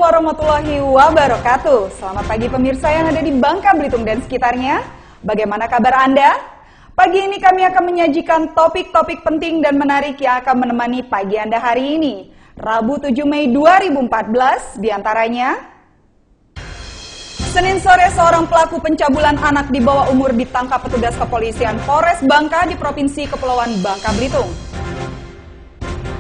warahmatullahi wabarakatuh. Selamat pagi pemirsa yang ada di Bangka Belitung dan sekitarnya. Bagaimana kabar Anda? Pagi ini kami akan menyajikan topik-topik penting dan menarik yang akan menemani pagi Anda hari ini. Rabu 7 Mei 2014, diantaranya Senin sore seorang pelaku pencabulan anak di bawah umur ditangkap petugas kepolisian Polres Bangka di Provinsi Kepulauan Bangka Belitung.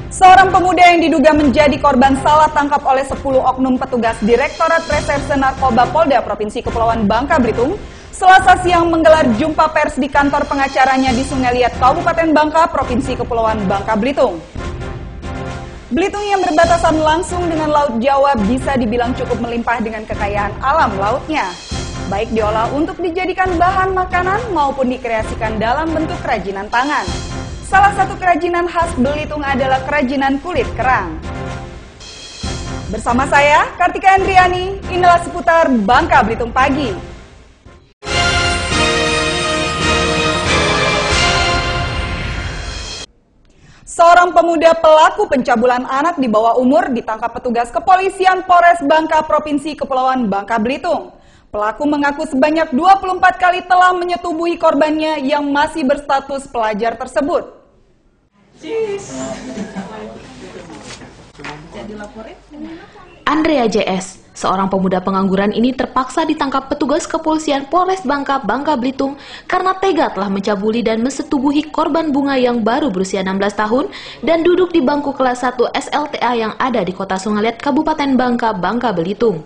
Seorang pemuda yang diduga menjadi korban salah tangkap oleh 10 oknum petugas Direktorat Reserse Narkoba Polda Provinsi Kepulauan Bangka Belitung Selasa siang menggelar jumpa pers di kantor pengacaranya di Sungai Liat, Kabupaten Bangka, Provinsi Kepulauan Bangka Belitung. Belitung yang berbatasan langsung dengan Laut Jawa bisa dibilang cukup melimpah dengan kekayaan alam lautnya, baik diolah untuk dijadikan bahan makanan maupun dikreasikan dalam bentuk kerajinan tangan. Salah satu kerajinan khas Belitung adalah kerajinan kulit kerang. Bersama saya, Kartika Andriani, inilah seputar Bangka Belitung Pagi. Seorang pemuda pelaku pencabulan anak di bawah umur ditangkap petugas kepolisian Polres Bangka Provinsi Kepulauan Bangka Belitung. Pelaku mengaku sebanyak 24 kali telah menyetubuhi korbannya yang masih berstatus pelajar tersebut. Andrea JS, seorang pemuda pengangguran ini terpaksa ditangkap petugas kepolisian Polres Bangka, Bangka Belitung karena tega telah mencabuli dan menyetubuhi korban Bunga yang baru berusia 16 tahun dan duduk di bangku kelas 1 SLTA yang ada di Kota Sungai Liat, Kabupaten Bangka, Bangka Belitung.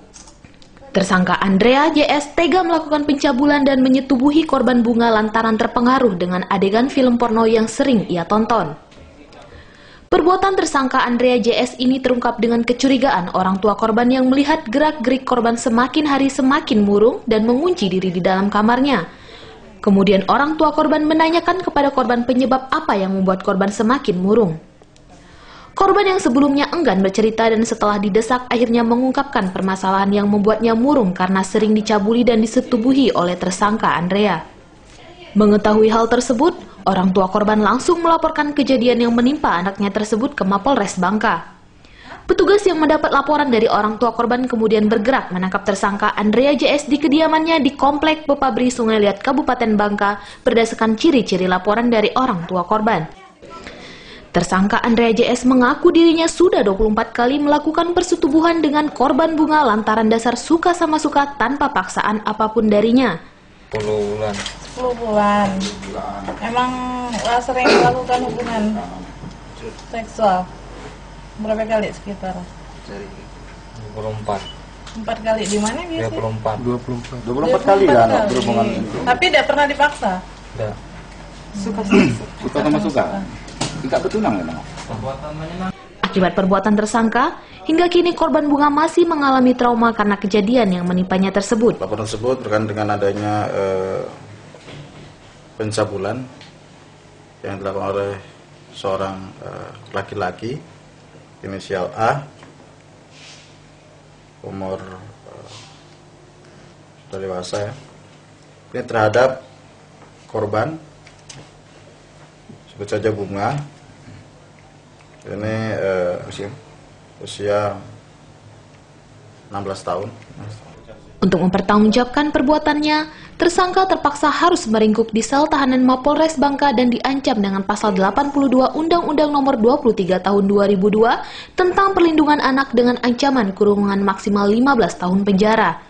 Tersangka Andrea JS tega melakukan pencabulan dan menyetubuhi korban Bunga lantaran terpengaruh dengan adegan film porno yang sering ia tonton. Perbuatan tersangka Andrea JS ini terungkap dengan kecurigaan orang tua korban yang melihat gerak-gerik korban semakin hari semakin murung dan mengunci diri di dalam kamarnya. Kemudian orang tua korban menanyakan kepada korban penyebab apa yang membuat korban semakin murung. Korban yang sebelumnya enggan bercerita dan setelah didesak akhirnya mengungkapkan permasalahan yang membuatnya murung karena sering dicabuli dan disetubuhi oleh tersangka Andrea. Mengetahui hal tersebut, orang tua korban langsung melaporkan kejadian yang menimpa anaknya tersebut ke Mapolres Bangka. Petugas yang mendapat laporan dari orang tua korban kemudian bergerak menangkap tersangka Andrea JS di kediamannya di Komplek Pepabri Sungai Liat, Kabupaten Bangka berdasarkan ciri-ciri laporan dari orang tua korban. Tersangka Andrea JS mengaku dirinya sudah 24 kali melakukan persetubuhan dengan korban Bunga lantaran dasar suka sama suka tanpa paksaan apapun darinya. 10 bulan. Emang sering melakukan hubungan seksual? Berapa kali sekitar? 24. 4 kali di mana biasanya? 24 kali lah berhubungan. Tapi tidak pernah dipaksa? Tidak. Suka sama suka? Tidak bertunang memang. Akibat perbuatan tersangka, hingga kini korban Bunga masih mengalami trauma karena kejadian yang menimpanya tersebut. Laporan tersebut berkaitan dengan adanya pencabulan yang dilakukan oleh seorang laki-laki inisial A, umur sudah dewasa ya. Ini terhadap korban sebut saja Bunga. Ini usia 16 tahun. Untuk mempertanggungjawabkan perbuatannya, tersangka terpaksa harus meringkuk di sel tahanan Mapolres Bangka dan diancam dengan pasal 82 Undang-Undang Nomor 23 Tahun 2002 tentang perlindungan anak dengan ancaman kurungan maksimal 15 tahun penjara.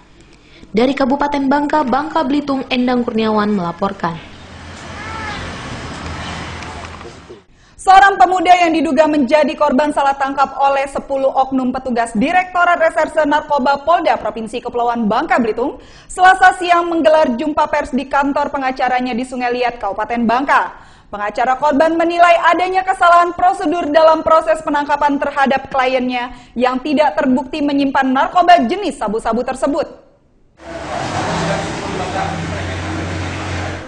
Dari Kabupaten Bangka, Bangka Belitung, Endang Kurniawan melaporkan. Seorang pemuda yang diduga menjadi korban salah tangkap oleh 10 oknum petugas Direktorat Reserse Narkoba Polda Provinsi Kepulauan Bangka Belitung Selasa siang menggelar jumpa pers di kantor pengacaranya di Sungai Liat, Kabupaten Bangka. Pengacara korban menilai adanya kesalahan prosedur dalam proses penangkapan terhadap kliennya yang tidak terbukti menyimpan narkoba jenis sabu-sabu tersebut.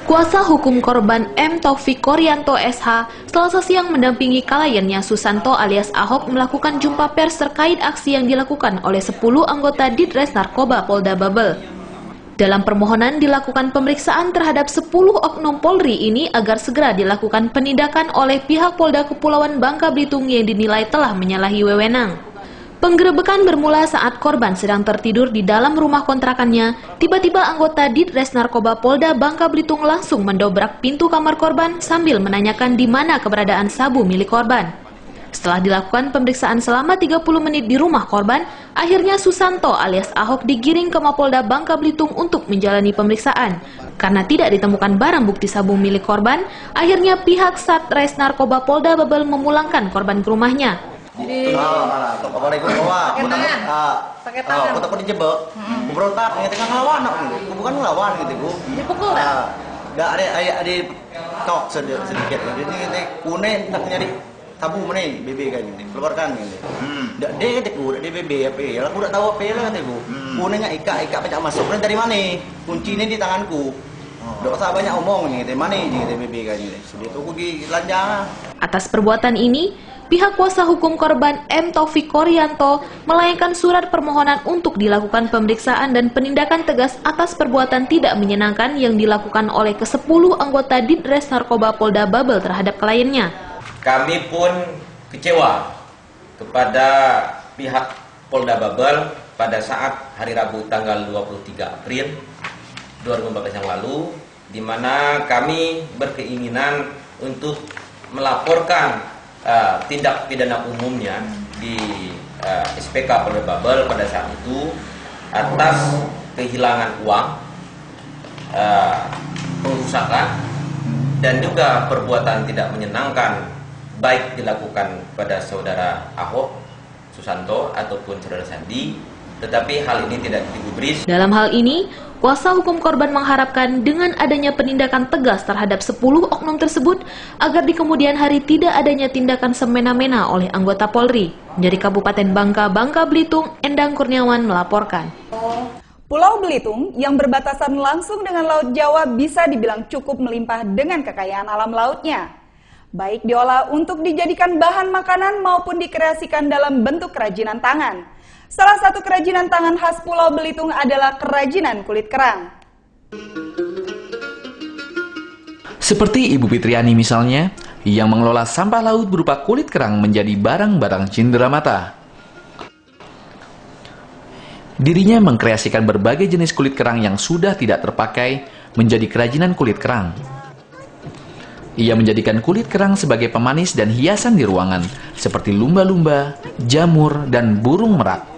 Kuasa hukum korban M. Taufik Koryanto SH Selasa siang mendampingi kliennya Susanto alias Ahok melakukan jumpa pers terkait aksi yang dilakukan oleh 10 anggota Ditres Narkoba Polda Babel. Dalam permohonan dilakukan pemeriksaan terhadap 10 oknum Polri ini agar segera dilakukan penindakan oleh pihak Polda Kepulauan Bangka Belitung yang dinilai telah menyalahi wewenang. Penggerebekan bermula saat korban sedang tertidur di dalam rumah kontrakannya. Tiba-tiba anggota Ditres Narkoba Polda Bangka Belitung langsung mendobrak pintu kamar korban sambil menanyakan di mana keberadaan sabu milik korban. Setelah dilakukan pemeriksaan selama 30 menit di rumah korban, akhirnya Susanto alias Ahok digiring ke Mapolda Bangka Belitung untuk menjalani pemeriksaan. Karena tidak ditemukan barang bukti sabu milik korban, akhirnya pihak Satres Narkoba Polda Babel memulangkan korban ke rumahnya. Jadi pakai tangan. Aku takut dijebak. Aku berontak, tengah ngelawan aku. Bukan ngelawan gitu, Bu. Dipukul enggak? Enggak ada tok sedikit. Jadi kuning nak nyari tabu mana BB kan gitu. Keluarkan gitu. Enggak dia kata Bu, dia BB apa ya? Aku enggak tahu apa lah kata Bu. Kuningnya ikat pecah masuk. Dari mana? Kuncinya di tanganku. Enggak usah banyak omong gitu. Mana gitu BB kan gitu. Sudah itu aku lanjang. Atas perbuatan ini, pihak kuasa hukum korban M. Taufik Koryanto melayangkan surat permohonan untuk dilakukan pemeriksaan dan penindakan tegas atas perbuatan tidak menyenangkan yang dilakukan oleh ke-10 anggota Ditres Narkoba Polda Babel terhadap kliennya. Kami pun kecewa kepada pihak Polda Babel pada saat hari Rabu tanggal 23 April 2014 yang lalu, di mana kami berkeinginan untuk melaporkan tindak pidana umumnya di SPK Polda Babel pada saat itu atas kehilangan uang, pengrusakan, dan juga perbuatan tidak menyenangkan baik dilakukan pada saudara Ahok, Susanto ataupun saudara Sandi, tetapi hal ini tidak digubris. Dalam hal ini, kuasa hukum korban mengharapkan dengan adanya penindakan tegas terhadap 10 oknum tersebut agar di kemudian hari tidak adanya tindakan semena-mena oleh anggota Polri. Dari Kabupaten Bangka, Bangka Belitung, Endang Kurniawan melaporkan. Pulau Belitung yang berbatasan langsung dengan Laut Jawa bisa dibilang cukup melimpah dengan kekayaan alam lautnya. Baik diolah untuk dijadikan bahan makanan maupun dikreasikan dalam bentuk kerajinan tangan. Salah satu kerajinan tangan khas Pulau Belitung adalah kerajinan kulit kerang. Seperti Ibu Fitriani misalnya, yang mengelola sampah laut berupa kulit kerang menjadi barang-barang cenderamata. Dirinya mengkreasikan berbagai jenis kulit kerang yang sudah tidak terpakai menjadi kerajinan kulit kerang. Ia menjadikan kulit kerang sebagai pemanis dan hiasan di ruangan, seperti lumba-lumba, jamur, dan burung merak.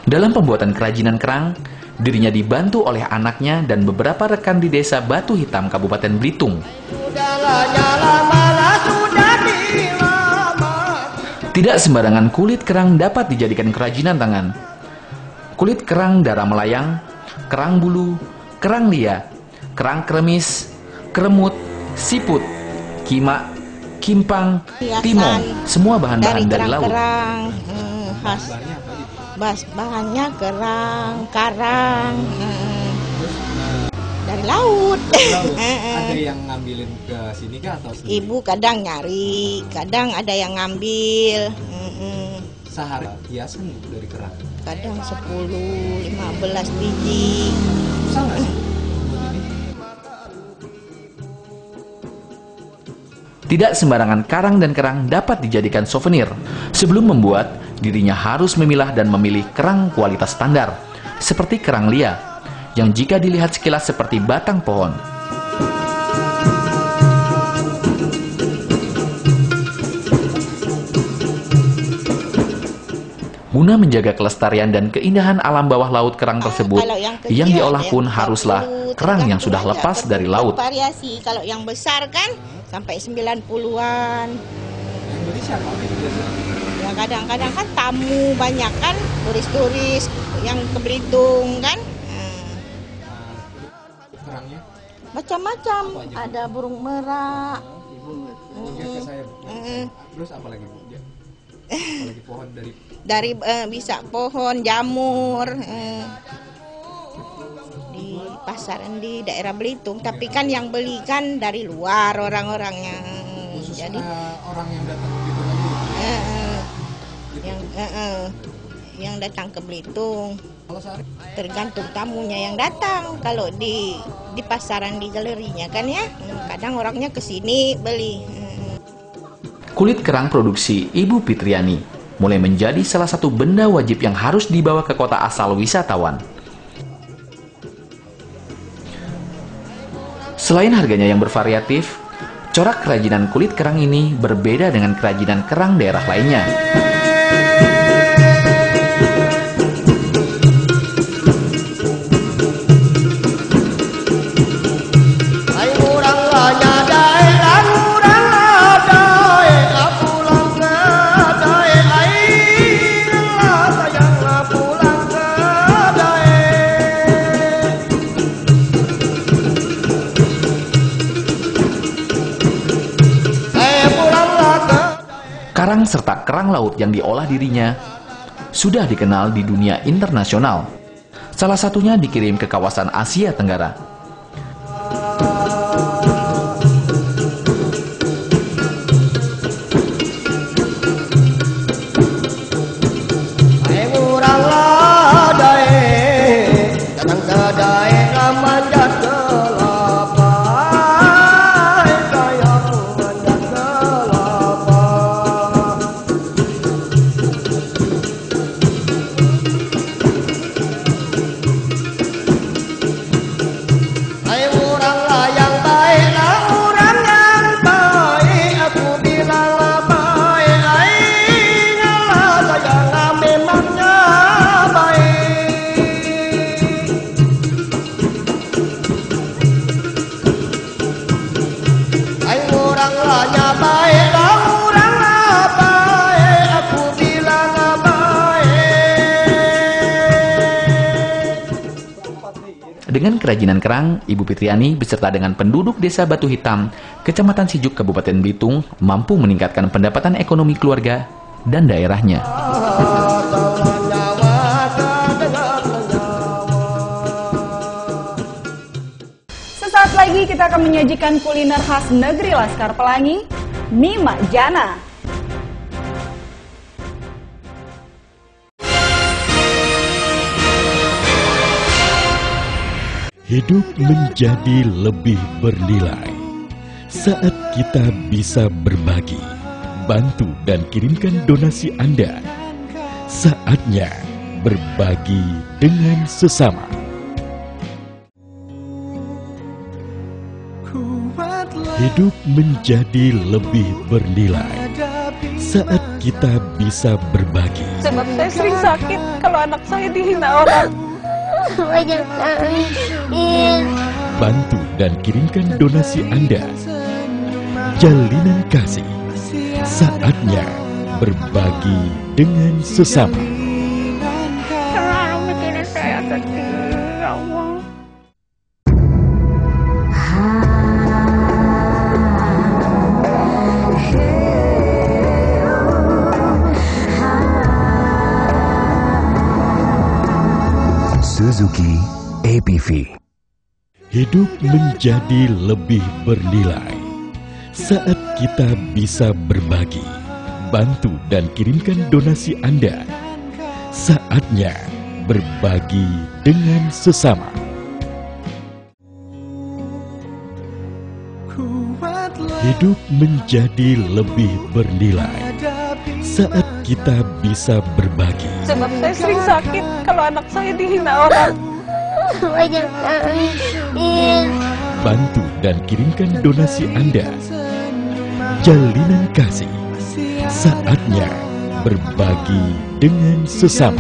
Dalam pembuatan kerajinan kerang, dirinya dibantu oleh anaknya dan beberapa rekan di desa Batu Hitam, Kabupaten Belitung. Tidak sembarangan kulit kerang dapat dijadikan kerajinan tangan. Kulit kerang darah melayang, kerang bulu, kerang lia, kerang kremis, kremut, siput, kimak, kimpang, timong, semua bahan-bahan dari laut. Bahannya kerang, karang, dari laut. Ada yang ngambilin ke sini kah atau sendiri? Ibu kadang nyari, kadang ada yang ngambil. Sehari hiasan dari kerang? Kadang 10-15 biji. Susah nggak sih? Tidak sembarangan karang dan kerang dapat dijadikan souvenir. Sebelum membuat, dirinya harus memilah dan memilih kerang kualitas standar, seperti kerang lia, yang jika dilihat sekilas seperti batang pohon. Guna menjaga kelestarian dan keindahan alam bawah laut kerang tersebut, yang diolah pun haruslah kerang yang sudah lepas dari laut. Variasi, kalau yang besar kan sampai 90-an. Ya kadang-kadang kan tamu banyak kan, turis-turis yang ke Belitung kan. Kerangnya? Macam-macam, ada burung merak. Terus apa lagi Bu? Apalagi pohon dari bisa pohon jamur di pasaran di daerah Belitung, tapi kan yang beli kan dari luar orang-orangnya. Jadi orang yang datang gitu lagi. yang datang ke Belitung. Tergantung tamunya yang datang. Kalau di pasaran, di galerinya kan ya, kadang orangnya ke sini beli. Kulit kerang produksi Ibu Fitriani mulai menjadi salah satu benda wajib yang harus dibawa ke kota asal wisatawan. Selain harganya yang bervariatif, corak kerajinan kulit kerang ini berbeda dengan kerajinan kerang daerah lainnya. Karang serta kerang laut yang diolah dirinya sudah dikenal di dunia internasional. Salah satunya dikirim ke kawasan Asia Tenggara. Dengan kerajinan kerang, Ibu Fitriani beserta dengan penduduk Desa Batu Hitam, Kecamatan Sijuk, Kabupaten Belitung, mampu meningkatkan pendapatan ekonomi keluarga dan daerahnya. Sesaat lagi kita akan menyajikan kuliner khas negeri Laskar Pelangi, mie Mak Jana. Hidup menjadi lebih bernilai saat kita bisa berbagi, bantu dan kirimkan donasi Anda. Saatnya berbagi dengan sesama. Hidup menjadi lebih bernilai saat kita bisa berbagi. Sebab saya sering sakit kalau anak saya dihina orang. Bantu dan kirimkan donasi Anda. Jalinan kasih. Saatnya berbagi dengan sesama. Selalu mikirin saya sedih, ya Allah. Suzuki APV. Hidup menjadi lebih bernilai saat kita bisa berbagi, bantu dan kirimkan donasi Anda. Saatnya berbagi dengan sesama. Hidup menjadi lebih bernilai saat kita bisa berbagi. Sebab saya sering sakit kalau anak saya dihina orang. Bantu dan kirimkan donasi Anda. Jalinan kasih. Saatnya berbagi dengan sesama.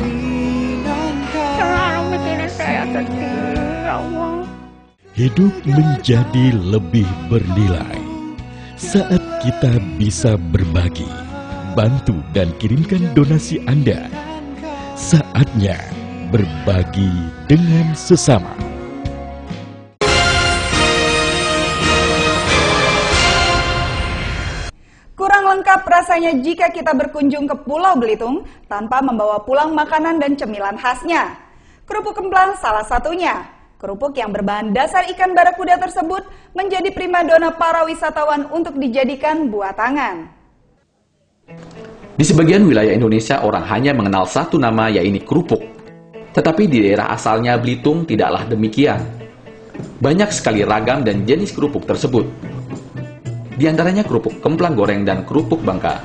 Selalu mikirin saya sedih, ya Allah. Hidup menjadi lebih bernilai saat kita bisa berbagi, bantu dan kirimkan donasi Anda. Saatnya berbagi dengan sesama. Kurang lengkap rasanya jika kita berkunjung ke Pulau Belitung tanpa membawa pulang makanan dan cemilan khasnya. Kerupuk kemplang salah satunya. Kerupuk yang berbahan dasar ikan barakuda tersebut menjadi primadona para wisatawan untuk dijadikan buatangan. Di sebagian wilayah Indonesia orang hanya mengenal satu nama, yaitu kerupuk. Tetapi di daerah asalnya Belitung tidaklah demikian. Banyak sekali ragam dan jenis kerupuk tersebut. Di antaranya kerupuk kemplang goreng dan kerupuk bangka.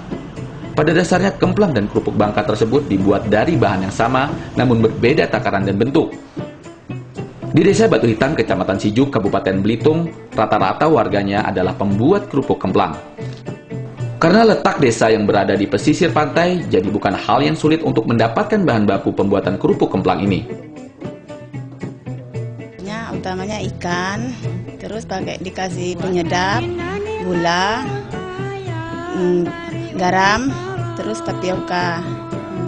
Pada dasarnya kemplang dan kerupuk bangka tersebut dibuat dari bahan yang sama, namun berbeda takaran dan bentuk. Di Desa Batu Hitam, Kecamatan Sijuk, Kabupaten Belitung, rata-rata warganya adalah pembuat kerupuk kemplang. Karena letak desa yang berada di pesisir pantai, jadi bukan hal yang sulit untuk mendapatkan bahan baku pembuatan kerupuk kemplang ini. Utamanya ikan, terus pakai dikasih penyedap, gula, garam, terus tapioka.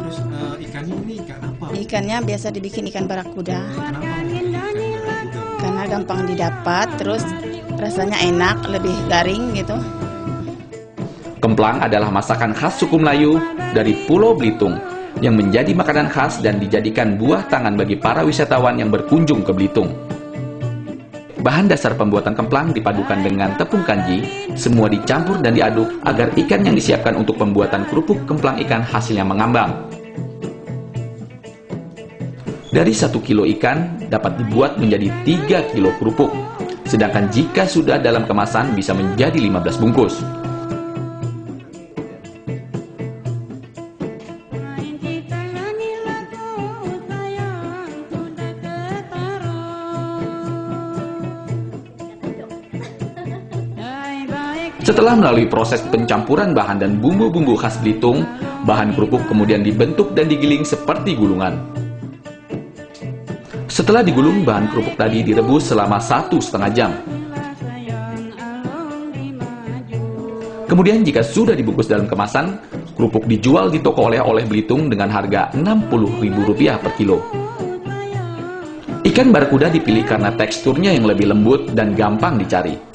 Terus ikannya ini ikan apa? Ikannya biasa dibikin ikan barakuda. Kenapa ikan barakuda? Karena gampang didapat, terus rasanya enak, lebih garing gitu. Kemplang adalah masakan khas suku Melayu dari Pulau Belitung yang menjadi makanan khas dan dijadikan buah tangan bagi para wisatawan yang berkunjung ke Belitung. Bahan dasar pembuatan kemplang dipadukan dengan tepung kanji, semua dicampur dan diaduk agar ikan yang disiapkan untuk pembuatan kerupuk kemplang ikan hasilnya mengambang. Dari 1 kilo ikan dapat dibuat menjadi 3 kilo kerupuk, sedangkan jika sudah dalam kemasan bisa menjadi 15 bungkus. Setelah melalui proses pencampuran bahan dan bumbu-bumbu khas Belitung, bahan kerupuk kemudian dibentuk dan digiling seperti gulungan. Setelah digulung, bahan kerupuk tadi direbus selama 1,5 jam. Kemudian jika sudah dibungkus dalam kemasan, kerupuk dijual di toko oleh-oleh Belitung dengan harga Rp60.000 per kilo. Ikan barakuda dipilih karena teksturnya yang lebih lembut dan gampang dicari.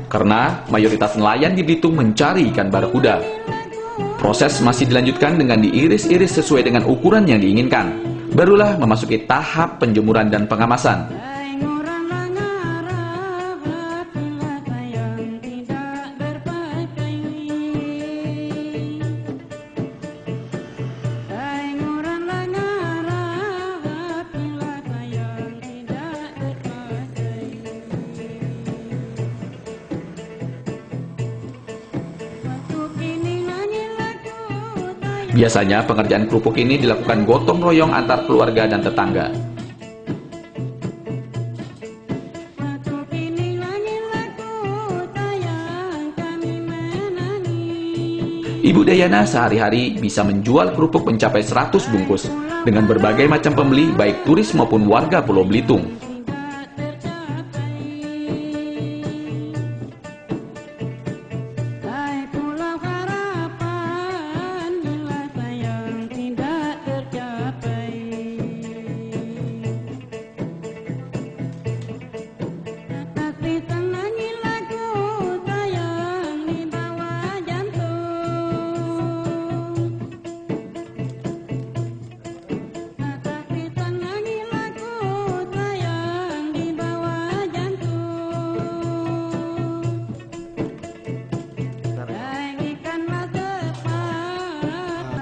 Karena mayoritas nelayan di Belitung mencari ikan barakuda. Proses masih dilanjutkan dengan diiris-iris sesuai dengan ukuran yang diinginkan. Barulah memasuki tahap penjemuran dan pengemasan. Biasanya pengerjaan kerupuk ini dilakukan gotong royong antar keluarga dan tetangga. Ibu Dayana sehari-hari bisa menjual kerupuk mencapai 100 bungkus dengan berbagai macam pembeli baik turis maupun warga Pulau Belitung.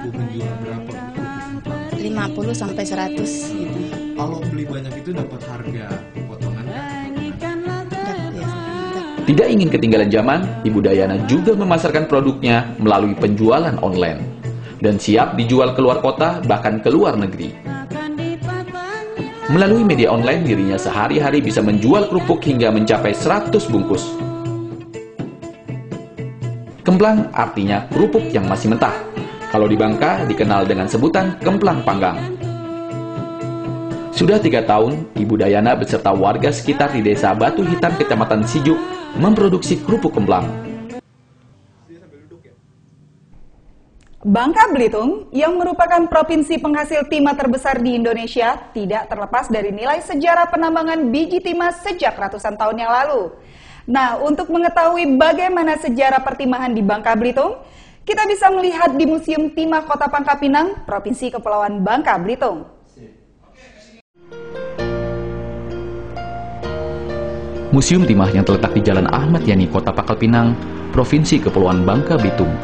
Menjual berapa? 50 sampai 100 gitu. Kalau beli banyak itu dapat harga potongan kan? Tidak ingin ketinggalan zaman, Ibu Dayana juga memasarkan produknya melalui penjualan online dan siap dijual keluar kota bahkan ke luar negeri. Melalui media online, dirinya sehari-hari bisa menjual kerupuk hingga mencapai 100 bungkus. Kemplang artinya kerupuk yang masih mentah. Kalau di Bangka dikenal dengan sebutan kemplang panggang. Sudah 3 tahun, Ibu Dayana beserta warga sekitar di Desa Batu Hitam, Kecamatan Sijuk, memproduksi kerupuk kemplang. Bangka Belitung, yang merupakan provinsi penghasil timah terbesar di Indonesia, tidak terlepas dari nilai sejarah penambangan biji timah sejak ratusan tahun yang lalu. Nah, untuk mengetahui bagaimana sejarah pertimahan di Bangka Belitung, kita bisa melihat di Museum Timah Kota Pangkal Pinang, Provinsi Kepulauan Bangka Belitung. Museum Timah yang terletak di Jalan Ahmad Yani, Kota Pangkal Pinang, Provinsi Kepulauan Bangka Belitung,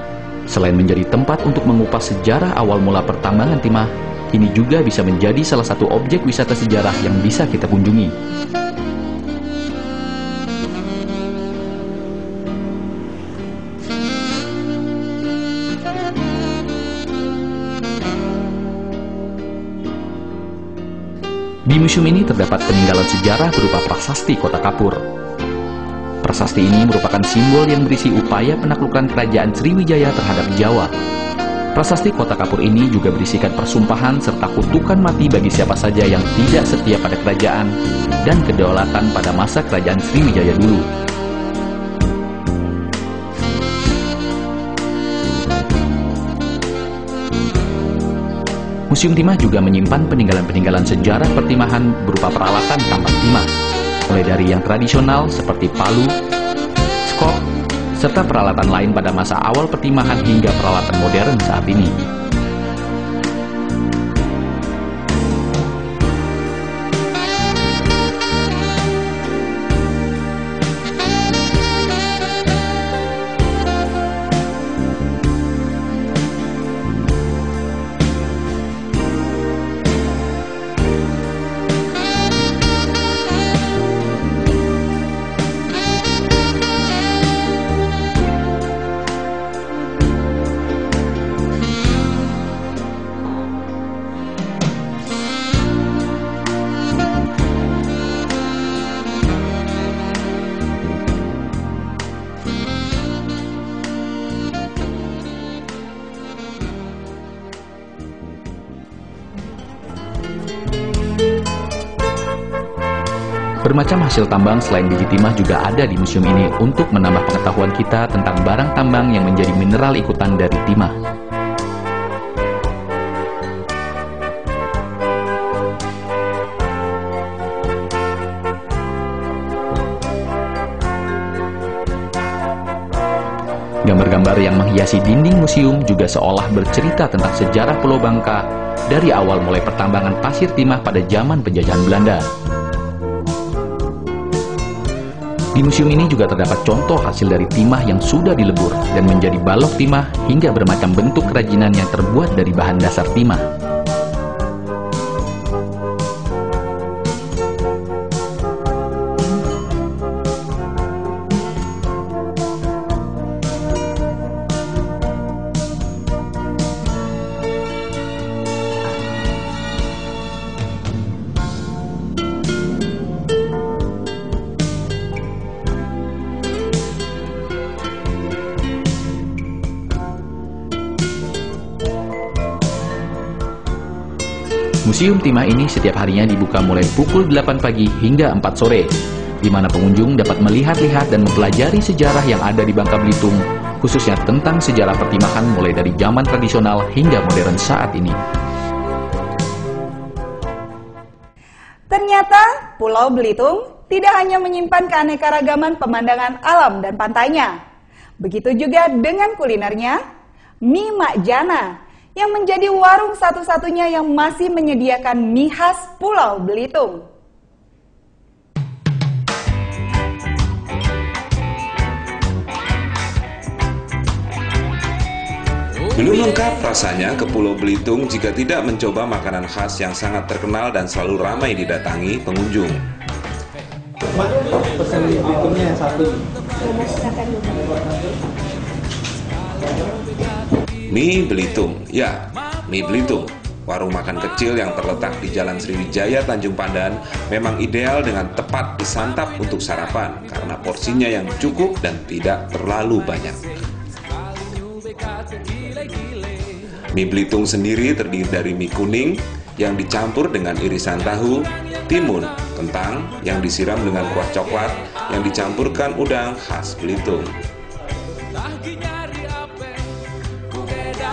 Selain menjadi tempat untuk mengupas sejarah awal mula pertambangan timah, ini juga bisa menjadi salah satu objek wisata sejarah yang bisa kita kunjungi. Di museum ini terdapat peninggalan sejarah berupa prasasti Kota Kapur. Prasasti ini merupakan simbol yang berisi upaya penaklukan kerajaan Sriwijaya terhadap Jawa. Prasasti Kota Kapur ini juga berisikan persumpahan serta kutukan mati bagi siapa saja yang tidak setia pada kerajaan dan kedaulatan pada masa kerajaan Sriwijaya dulu. Museum Timah juga menyimpan peninggalan-peninggalan sejarah pertimahan berupa peralatan tambang timah, mulai dari yang tradisional seperti palu, skop, serta peralatan lain pada masa awal pertimahan hingga peralatan modern saat ini. Bermacam hasil tambang selain biji timah juga ada di museum ini untuk menambah pengetahuan kita tentang barang tambang yang menjadi mineral ikutan dari timah. Gambar-gambar yang menghiasi dinding museum juga seolah bercerita tentang sejarah Pulau Bangka dari awal mulai pertambangan pasir timah pada zaman penjajahan Belanda. Di museum ini juga terdapat contoh hasil dari timah yang sudah dilebur dan menjadi balok timah hingga bermacam bentuk kerajinan yang terbuat dari bahan dasar timah. Museum Timah ini setiap harinya dibuka mulai pukul 8 pagi hingga 4 sore, di mana pengunjung dapat melihat-lihat dan mempelajari sejarah yang ada di Bangka Belitung, khususnya tentang sejarah pertimahan mulai dari zaman tradisional hingga modern saat ini. Ternyata Pulau Belitung tidak hanya menyimpan keanekaragaman pemandangan alam dan pantainya. Begitu juga dengan kulinernya, mie Mak Jana, yang menjadi warung satu-satunya yang masih menyediakan mie khas Pulau Belitung. Belum lengkap rasanya ke Pulau Belitung jika tidak mencoba makanan khas yang sangat terkenal dan selalu ramai didatangi pengunjung. Pesan mie Belitungnya yang satu. Mie Belitung, ya, mie Belitung. Warung makan kecil yang terletak di Jalan Sriwijaya, Tanjung Pandan memang ideal dengan tepat disantap untuk sarapan karena porsinya yang cukup dan tidak terlalu banyak. Mie Belitung sendiri terdiri dari mie kuning yang dicampur dengan irisan tahu, timun, kentang yang disiram dengan kuah coklat yang dicampurkan udang khas Belitung.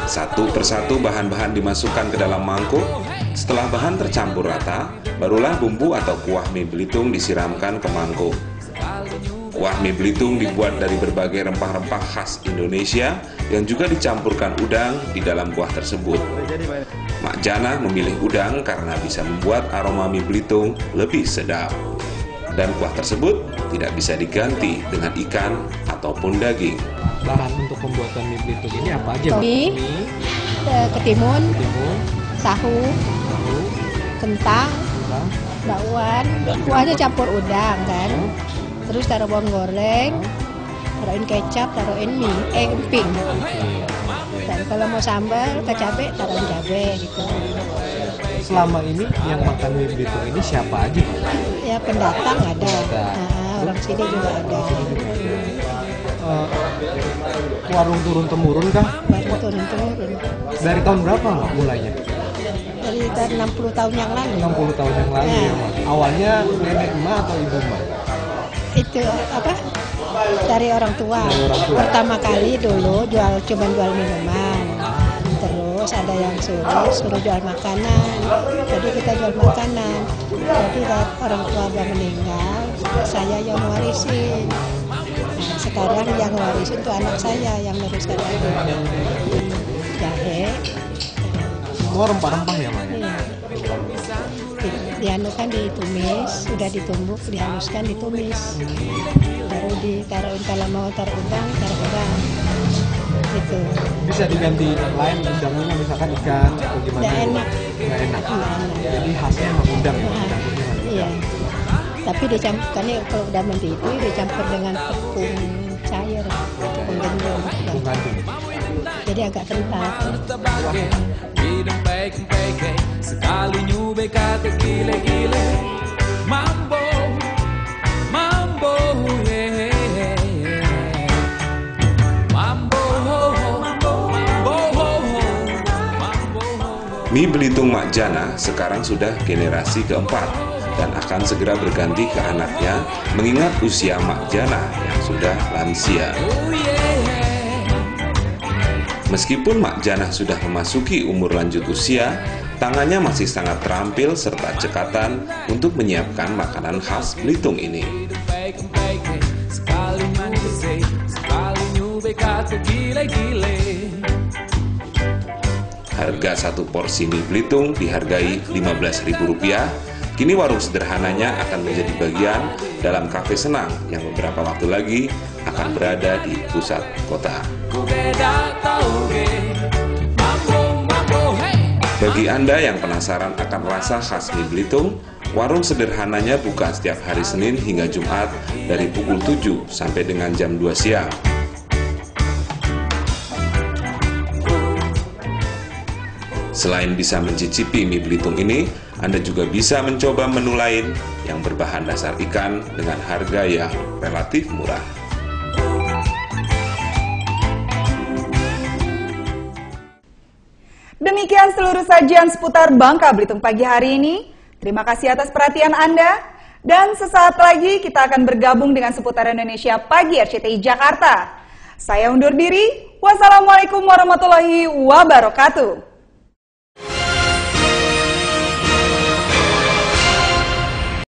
Satu persatu bahan-bahan dimasukkan ke dalam mangkuk. Setelah bahan tercampur rata, barulah bumbu atau kuah mie Belitung disiramkan ke mangkuk. Kuah mie Belitung dibuat dari berbagai rempah-rempah khas Indonesia yang juga dicampurkan udang di dalam kuah tersebut. Mak Jana memilih udang karena bisa membuat aroma mie Belitung lebih sedap. Dan kuah tersebut tidak bisa diganti dengan ikan ataupun daging. Bahan untuk pembuatan mie Belitung ini apa aja, Mbak? Mie, ketimun, tahu, kentang, bakwan, kuahnya campur udang kan. Terus taruh bawang goreng, taruhin kecap, taruhin mie, emping. Dan kalau mau sambal, ke cabai, taruhin cabai gitu. Selama ini yang makan mie Belitung ini siapa aja, Pak? Ya pendatang ada, orang sini juga ada. Warung turun-temurun kah? Warung turun-temurun. Dari tahun berapa mulainya? Dari 60 tahun yang lalu. 60 tahun yang lalu ya, Mak. Awalnya nenek emak atau ibu emak? Itu apa? Dari orang tua. Pertama kali dulu cuma jual minuman. Terus ada yang suruh jual makanan. Jadi kita jual makanan. Jadi orang tua udah meninggal, saya yang warisin. Nah, sekarang yang warisin itu anak saya yang meneruskan lagi. Jahe. Semua rempah-rempah ya, Mak? Iya. Dianukan ditumis, sudah ditumbuk, dihaluskan, ditumis. Baru ditaruhin, kalau mau taruh udang, taruh udang. Gitu. Bisa diganti lain udangnya, misalkan ikan atau gimana? Nggak enak. Nggak enak. Jadi khasnya emang udang ya? Iya. Tapi dicampurkannya kalau udah mendidih dicampur dengan tepung cair, tepung gendong. Jadi agak kental. Sekali nyube kata gile-gile, mambo, mambo, Mie Belitung Mak Jana sekarang sudah generasi keempat dan akan segera berganti ke anaknya mengingat usia Mak Jana yang sudah lansia. Meskipun Mak Jana sudah memasuki umur lanjut usia, tangannya masih sangat terampil serta cekatan untuk menyiapkan makanan khas Belitung ini. Harga satu porsi mie Belitung dihargai Rp15.000. Kini warung sederhananya akan menjadi bagian dalam kafe senang yang beberapa waktu lagi akan berada di pusat kota. Bagi Anda yang penasaran akan rasa khas mie Belitung, warung sederhananya buka setiap hari Senin hingga Jumat dari pukul 7 sampai dengan jam 2 siang. Selain bisa mencicipi mie Belitung ini, Anda juga bisa mencoba menu lain yang berbahan dasar ikan dengan harga yang relatif murah. Demikian seluruh sajian seputar Bangka Belitung pagi hari ini. Terima kasih atas perhatian Anda. Dan sesaat lagi kita akan bergabung dengan seputar Indonesia pagi RCTI Jakarta. Saya undur diri. Wassalamualaikum warahmatullahi wabarakatuh.